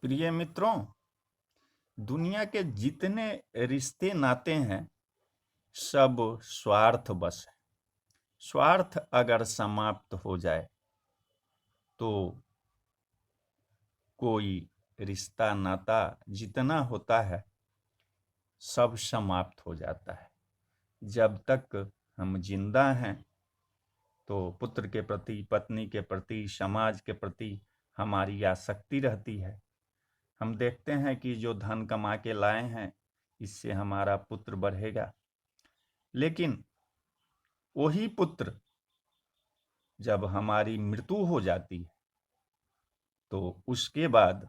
प्रिय मित्रों, दुनिया के जितने रिश्ते नाते हैं सब स्वार्थ बस है। स्वार्थ अगर समाप्त हो जाए तो कोई रिश्ता नाता जितना होता है सब समाप्त हो जाता है। जब तक हम जिंदा हैं तो पुत्र के प्रति, पत्नी के प्रति, समाज के प्रति हमारी आसक्ति रहती है। हम देखते हैं कि जो धन कमा के लाए हैं इससे हमारा पुत्र बढ़ेगा, लेकिन वही पुत्र जब हमारी मृत्यु हो जाती है तो उसके बाद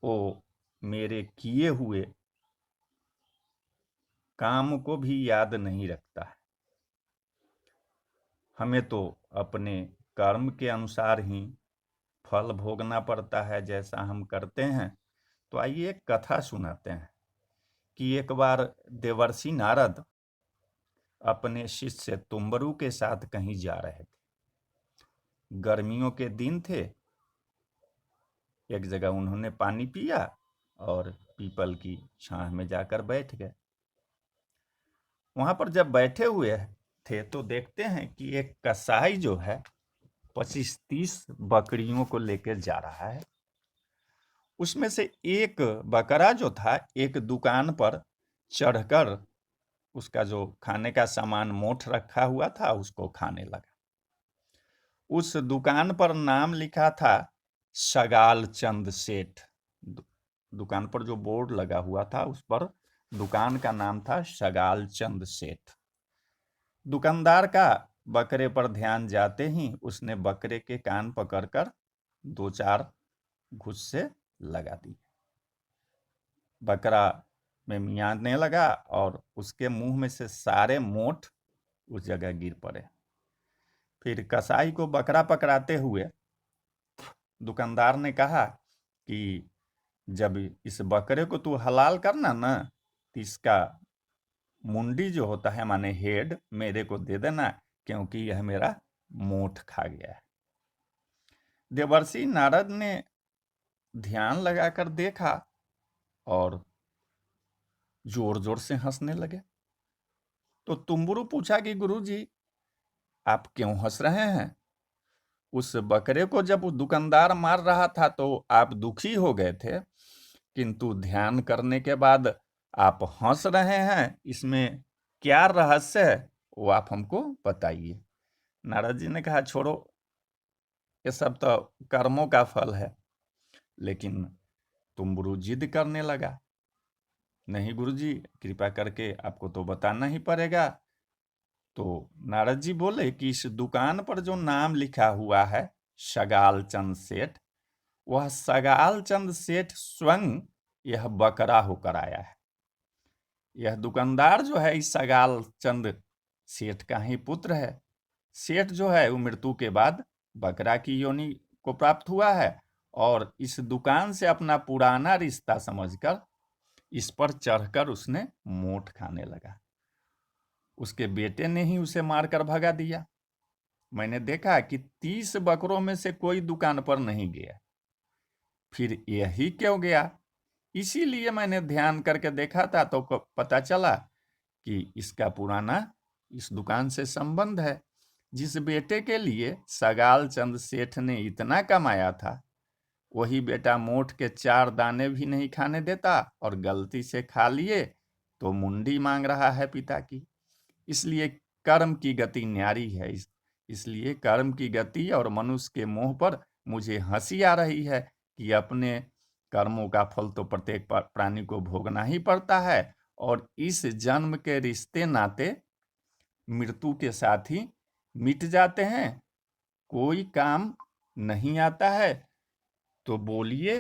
वो मेरे किए हुए काम को भी याद नहीं रखता है। हमें तो अपने कर्म के अनुसार ही फल भोगना पड़ता है जैसा हम करते हैं। तो आइए एक कथा सुनाते हैं कि एक बार देवर्षि नारद अपने शिष्य तुम्बरु के साथ कहीं जा रहे थे। गर्मियों के दिन थे। एक जगह उन्होंने पानी पिया और पीपल की छांव में जाकर बैठ गए। वहां पर जब बैठे हुए थे तो देखते हैं कि एक कसाई जो है 25-30 बकरियों को लेकर जा रहा है। उसमें से एक बकरा जो था एक दुकान पर चढ़कर उसका जो खाने का सामान मोठ रखा हुआ था उसको खाने लगा। उस दुकान पर नाम लिखा था सगाल चंद सेठ। दुकान पर जो बोर्ड लगा हुआ था उस पर दुकान का नाम था सगाल चंद सेठ। दुकानदार का बकरे पर ध्यान जाते ही उसने बकरे के कान पकड़कर 2-4 घुस्से लगा दिए। बकरा में मियाने लगा और उसके मुंह में से सारे मोठ उस जगह गिर पड़े। फिर कसाई को बकरा पकड़ाते हुए दुकानदार ने कहा कि जब इस बकरे को तू हलाल करना ना तो इसका मुंडी जो होता है माने हेड मेरे को दे देना, क्योंकि यह मेरा मोठ खा गया है। देवर्षि नारद ने ध्यान लगाकर देखा और जोर जोर से हंसने लगे। तो तुम्बुरु पूछा कि गुरुजी आप क्यों हंस रहे हैं? उस बकरे को जब दुकानदार मार रहा था तो आप दुखी हो गए थे, किंतु ध्यान करने के बाद आप हंस रहे हैं, इसमें क्या रहस्य है वो आप हमको बताइए। नारद जी ने कहा छोड़ो, ये सब तो कर्मों का फल है। लेकिन तुम्बुरु जिद करने लगा, नहीं गुरुजी कृपा करके आपको तो बताना ही पड़ेगा। तो नारद जी बोले कि इस दुकान पर जो नाम लिखा हुआ है सगाल चंद सेठ, वह सगाल चंद सेठ स्वयं यह बकरा होकर आया है। यह दुकानदार जो है इस सगाल चंद सेठ का ही पुत्र है। सेठ जो है वो मृत्यु के बाद बकरा की योनि को प्राप्त हुआ है और इस दुकान से अपना पुराना रिश्ता समझकर इस पर चढ़कर उसने मोठ खाने लगा। उसके बेटे ने ही उसे मारकर भगा दिया। मैंने देखा कि 30 बकरों में से कोई दुकान पर नहीं गया, फिर यही क्यों गया? इसीलिए मैंने ध्यान करके देखा था तो पता चला कि इसका पुराना इस दुकान से संबंध है। जिस बेटे के लिए सगाल चंद सेठ ने इतना कमाया था वही बेटा मोठ के 4 दाने भी नहीं खाने देता और गलती से खा लिए तो मुंडी मांग रहा है पिता की। इसलिए कर्म की गति न्यारी है। इसलिए कर्म की गति और मनुष्य के मोह पर मुझे हंसी आ रही है कि अपने कर्मों का फल तो प्रत्येक प्राणी को भोगना ही पड़ता है और इस जन्म के रिश्ते नाते मृत्यु के साथ ही मिट जाते हैं, कोई काम नहीं आता है। तो बोलिए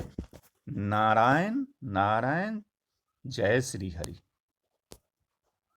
नारायण नारायण, जय श्री हरि।